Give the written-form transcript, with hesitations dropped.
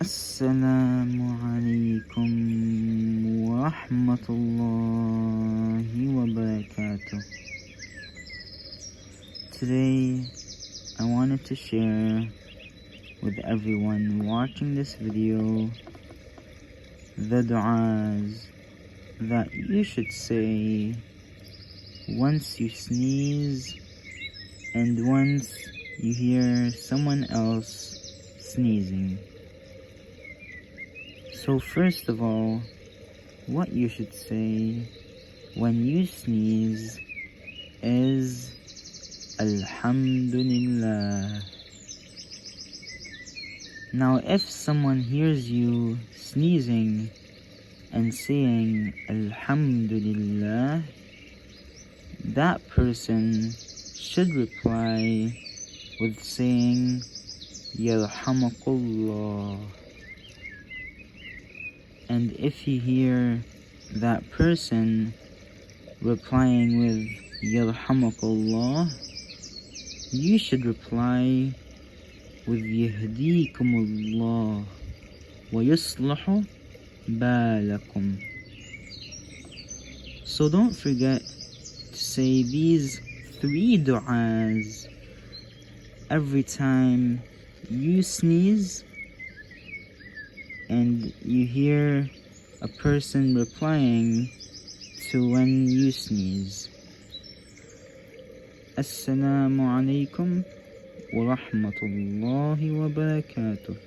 Assalamu alaikum wa rahmatullahi wa barakatuh. Today I wanted to share with everyone watching this video the du'as that you should say once you sneeze and once you hear someone else sneezing. So first of all, what you should say when you sneeze is Alhamdulillah. Now if someone hears you sneezing and saying Alhamdulillah, that person should reply with saying Yarhamakullah. And if you hear that person replying with Yarhamakullah, you should reply with Yahdikumullah wa yuslahu balakum. So don't forget to say these 3 du'as every time you sneeze and you hear a person replying to when you sneeze. Assalamu alaikum wa rahmatullahi wa barakatuh.